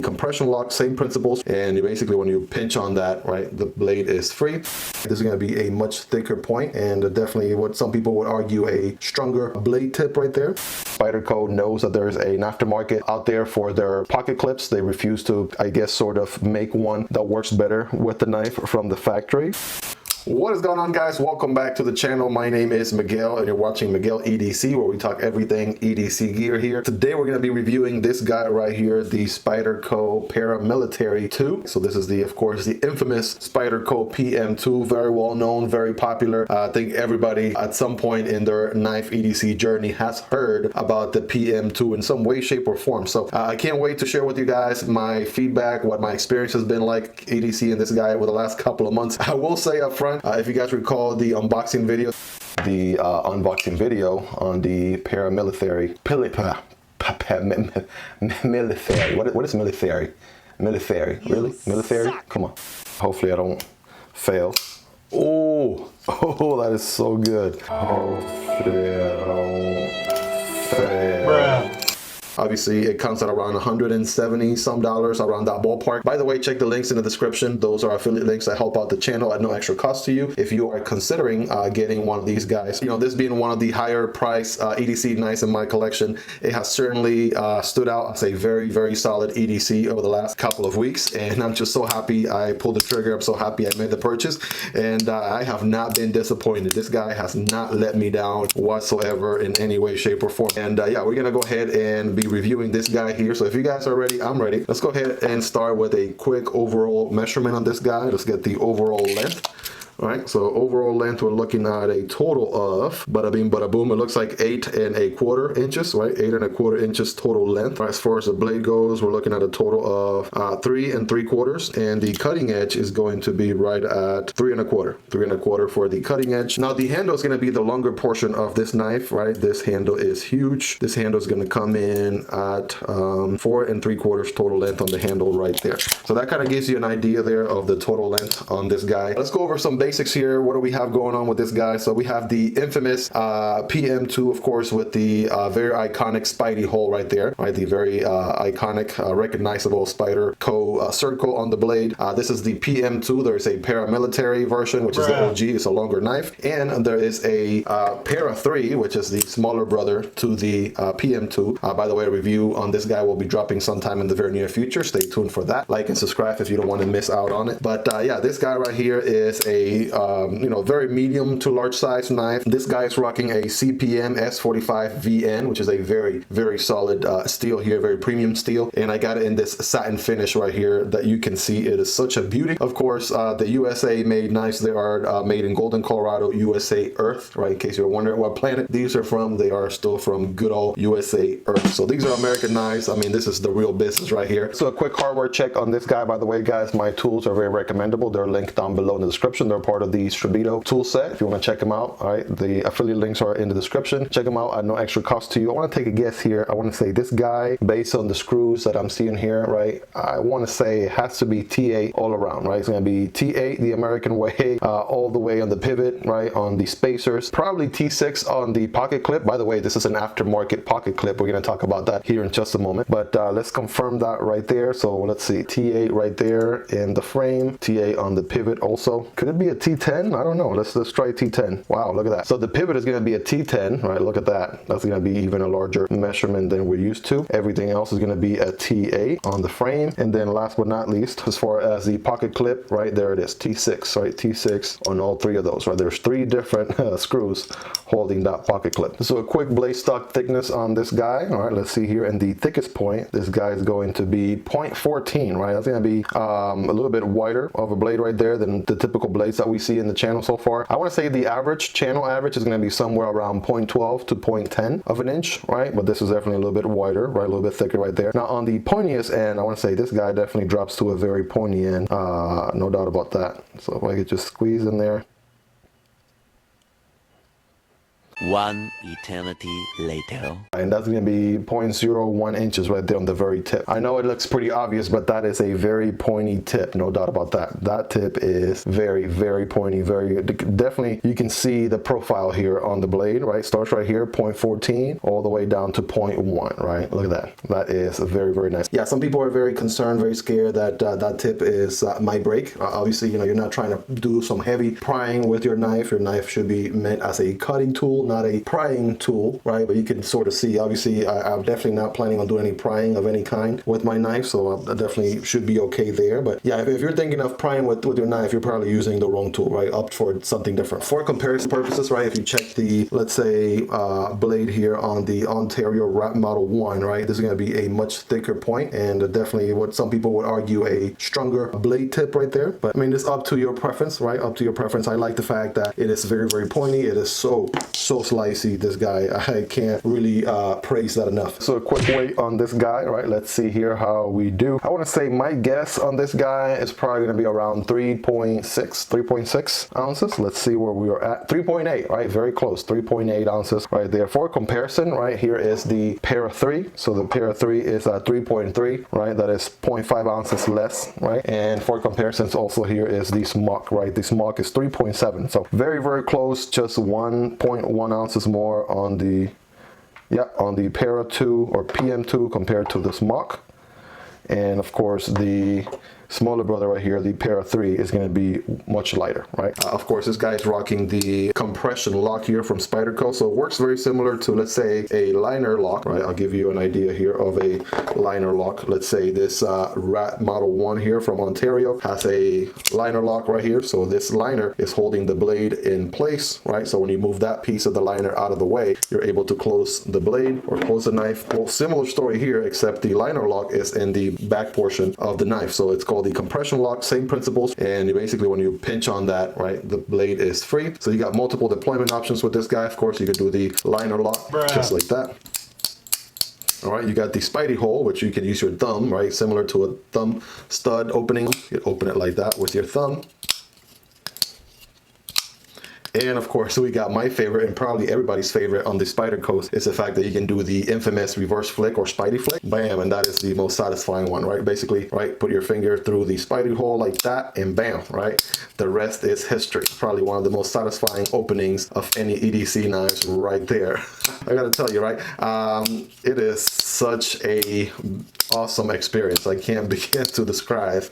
Compression lock, same principles, and you basically, when you pinch on that, right, the blade is free. This is going to be a much thicker point, and definitely what some people would argue a stronger blade tip right there. Spyderco knows that there's an aftermarket out there for their pocket clips. They refuse to, I guess, sort of make one that works better with the knife from the factory. What is going on, guys? Welcome back to the channel. My name is Miguel and you're watching Miguel EDC, where we talk everything EDC gear here. Today we're going to be reviewing this guy right here, the Spyderco Para Military 2. So this is the, of course, the infamous Spyderco PM2, very well known, very popular. I think everybody at some point in their knife EDC journey has heard about the PM2 in some way, shape, or form. So I can't wait to share with you guys my feedback, what my experience has been like EDC in this guy over the last couple of months. I will say up front, if you guys recall the unboxing video, on the Para Military, military. What is military? Military, really? Military? Come on. Hopefully I don't fail. Oh, that is so good. Hopefully I don't fail. Bruh. Obviously, it comes at around $170 some around that ballpark. By the way, check the links in the description. Those are affiliate links that help out the channel at no extra cost to you if you are considering getting one of these guys. You know, this being one of the higher price EDC knives in my collection, it has certainly stood out as a very, very solid EDC over the last couple of weeks. And I'm just so happy I pulled the trigger. I'm so happy I made the purchase. And I have not been disappointed. This guy has not let me down whatsoever in any way, shape, or form. And yeah, we're going to go ahead and be reviewing this guy here. So if you guys are ready, I'm ready. Let's go ahead and start with a quick overall measurement on this guy. Let's get the overall length. All right, so overall length, we're looking at a total of, bada bing, bada boom, it looks like 8 1/4 inches, right? 8 1/4 inches total length. As far as the blade goes, we're looking at a total of 3 3/4, and the cutting edge is going to be right at 3 1/4. 3 1/4 for the cutting edge. Now the handle is going to be the longer portion of this knife, right? This handle is huge. This handle is going to come in at 4 3/4 total length on the handle right there. So that kind of gives you an idea there of the total length on this guy. Let's go over some basics here. What do we have going on with this guy? So we have the infamous PM2, of course, with the very iconic Spidey hole right there, right? The very iconic, recognizable Spyderco circle on the blade. This is the PM2. There's a paramilitary version, which is the OG. It's a longer knife, and there is a Para 3, which is the smaller brother to the PM2. By the way, a review on this guy will be dropping sometime in the very near future. Stay tuned for that. Like and subscribe if you don't want to miss out on it. But yeah, this guy right here is a you know, very medium to large size knife. This guy is rocking a CPM S45 VN, which is a very, very solid steel here, very premium steel. And I got it in this satin finish right here that you can see. It is such a beauty. Of course, the USA made knives. They are made in Golden, Colorado, USA Earth, right? In case you're wondering what planet these are from, they are still from good old USA Earth. So these are American knives. I mean, this is the real business right here. So a quick hardware check on this guy, by the way, guys. My tools are very recommendable. They're linked down below in the description. They're part of the Spyderco tool set. If you want to check them out, all right, the affiliate links are in the description. Check them out at no extra cost to you. I want to take a guess here. I want to say this guy, based on the screws that I'm seeing here, right, I want to say it has to be T8 all around, right? It's going to be T8 the American way, all the way on the pivot, right, on the spacers, probably T6 on the pocket clip. By the way, this is an aftermarket pocket clip. We're going to talk about that here in just a moment, but let's confirm that right there. So let's see, T8 right there in the frame, T8 on the pivot also. Could it be a T10? I don't know. Let's try T10. Wow, look at that. So the pivot is going to be a T10, right? Look at that. That's going to be even a larger measurement than we're used to. Everything else is going to be a T8 on the frame. And then last but not least, as far as the pocket clip, right, there it is, T6, right? T6 on all three of those, right? There's 3 different screws holding that pocket clip. So a quick blade stock thickness on this guy. All right, let's see here. And the thickest point, this guy is going to be 0.14, right? That's going to be a little bit wider of a blade right there than the typical blades that we see in the channel so far. I want to say the average, channel average, is going to be somewhere around 0.12 to 0.10 of an inch, right? But this is definitely a little bit wider, right? A little bit thicker right there. Now on the pointiest end, I want to say this guy definitely drops to a very pointy end. No doubt about that. So if I could just squeeze in there. One eternity later. And that's going to be 0.01 inches right there on the very tip. I know it looks pretty obvious, but that is a very pointy tip, no doubt about that. That tip is very, very pointy, very definitely. You can see the profile here on the blade, right? Starts right here, 0.14, all the way down to 0.1, right? Look at that. That is very, very nice. Yeah, some people are very concerned, very scared that that tip is might break. Obviously, you know, you're not trying to do some heavy prying with your knife. Your knife should be meant as a cutting tool, not a prying tool, right? But you can sort of see, obviously, I'm definitely not planning on doing any prying of any kind with my knife, so I definitely should be okay there. But yeah, if you're thinking of prying with your knife, you're probably using the wrong tool, right? Opt for something different. For comparison purposes, right, if you check the, let's say, blade here on the Ontario Rat Model 1, right, this is going to be a much thicker point, and definitely what some people would argue a stronger blade tip right there. But I mean, it's up to your preference, right? Up to your preference. I like the fact that it is very, very pointy. It is so slicey, this guy. I can't really praise that enough. So a quick weight on this guy, right? Let's see here how we do. I want to say my guess on this guy is probably going to be around 3.6 ounces. Let's see where we are at. 3.8, right? Very close. 3.8 ounces right there. For comparison, right, here is the Para 3. So the Para 3 is 3.3, right? That is 0.5 ounces less, right? And for comparisons, also here is the Smock, right? The Smock is 3.7. So very, very close. Just 1.1 ounces more on the Para 2 or PM2 compared to the Smock. And of course the smaller brother right here, the Para 3, is going to be much lighter, right? Of course, this guy is rocking the compression lock here from Spyderco, so it works very similar to, let's say, a liner lock, right? I'll give you an idea here of a liner lock. Let's say this Rat Model 1 here from Ontario has a liner lock right here, so this liner is holding the blade in place, right? So when you move that piece of the liner out of the way, you're able to close the blade or close the knife. Well, similar story here, except the liner lock is in the back portion of the knife, so it's called the compression lock, same principles, and you basically, when you pinch on that, right, the blade is free. So you got multiple deployment options with this guy. Of course, you could do the liner lock just like that. All right, you got the Spidey hole, which you can use your thumb, right, similar to a thumb stud opening. You can open it like that with your thumb. And of course, we got my favorite and probably everybody's favorite on the Spyderco is the fact that you can do the infamous reverse flick or Spidey flick. Bam, and that is the most satisfying one, right? Basically, right, put your finger through the Spidey hole like that and bam, right? The rest is history. Probably one of the most satisfying openings of any EDC knives right there. I gotta tell you, right? It is such a awesome experience. I can't begin to describe.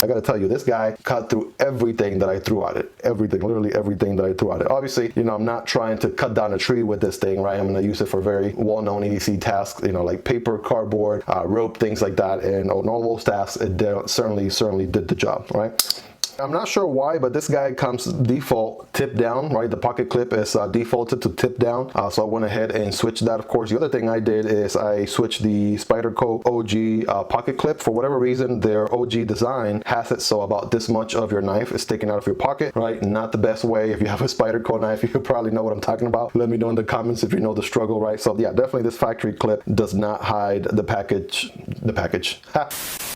I gotta tell you, this guy cut through everything that I threw at it. Everything, literally everything that I threw at it. Obviously, you know, I'm not trying to cut down a tree with this thing, right? I'm gonna use it for very well-known EDC tasks, you know, like paper, cardboard, rope, things like that. And on all those tasks, it certainly did the job, right? I'm not sure why, but this guy comes default tip down, right? The pocket clip is defaulted to tip down. So I went ahead and switched that. Of course, the other thing I did is I switched the Spyderco OG pocket clip. For whatever reason, their OG design has it so about this much of your knife is sticking out of your pocket, right? Not the best way. If you have a Spyderco knife, you probably know what I'm talking about. Let me know in the comments if you know the struggle, right? So yeah, definitely this factory clip does not hide the package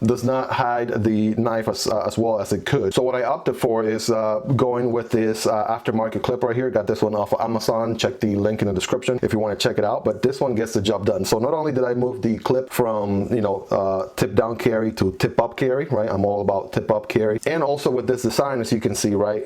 does not hide the knife as well as it could. So what I opted for is going with this aftermarket clip right here. Got this one off of Amazon. Check the link in the description if you want to check it out. But this one gets the job done. So not only did I move the clip from, you know, tip down carry to tip up carry, right? I'm all about tip up carry. And also with this design, as you can see, right,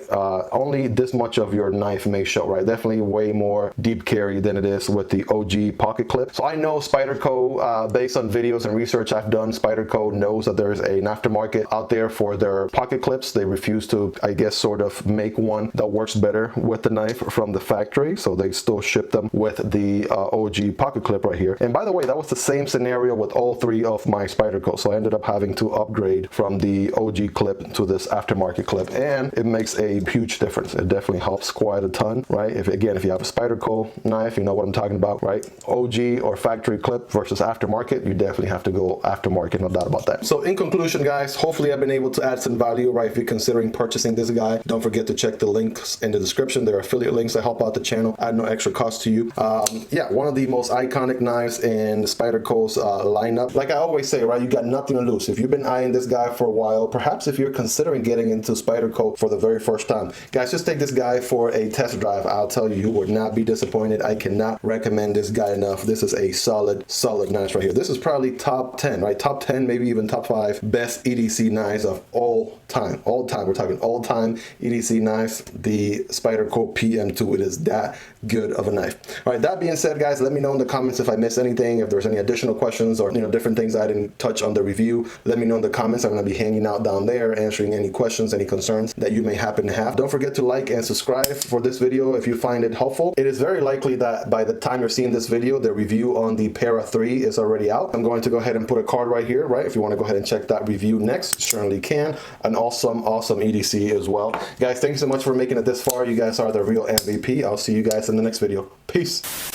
only this much of your knife may show, right? Definitely way more deep carry than it is with the OG pocket clip. So I know Spyderco, based on videos and research I've done, Spyderco knows that there's an aftermarket out there for their pocket clips. They refuse to, I guess, sort of make one that works better with the knife from the factory, so they still ship them with the OG pocket clip right here. And by the way, that was the same scenario with all three of my Spyderco, so I ended up having to upgrade from the OG clip to this aftermarket clip, and it makes a huge difference. It definitely helps quite a ton, right? If you have a Spyderco knife, you know what I'm talking about, right? OG or factory clip versus aftermarket, you definitely have to go aftermarket, no doubt about that. So in conclusion, guys, hopefully I've been able to add some value, right? If you're considering purchasing this guy, don't forget to check the links links in the description. There are affiliate links that help out the channel at no extra cost to you. Yeah, one of the most iconic knives in Spyderco's lineup. Like I always say, right, you got nothing to lose. If you've been eyeing this guy for a while, perhaps if you're considering getting into Spyderco for the very first time, guys, just take this guy for a test drive. I'll tell you, you would not be disappointed. I cannot recommend this guy enough. This is a solid knife right here. This is probably top 10, right? Top 10, maybe even top 5 best EDC knives of all time. All time. We're talking all time EDC knives. The Spyderco PM2. It is that good of a knife. All right, that being said, guys, let me know in the comments if I missed anything, if there's any additional questions or different things I didn't touch on the review. Let me know in the comments. I'm going to be hanging out down there answering any questions, any concerns that you may happen to have. Don't forget to like and subscribe for this video if you find it helpful. It is very likely that by the time you're seeing this video, the review on the Para 3 is already out. I'm going to go ahead and put a card right here, right? If you want to go ahead and check that review next, certainly can. An awesome EDC as well. Guys, thank you so much for making it this far. You guys are the real MVP. I'll see you guys in the next video. Peace.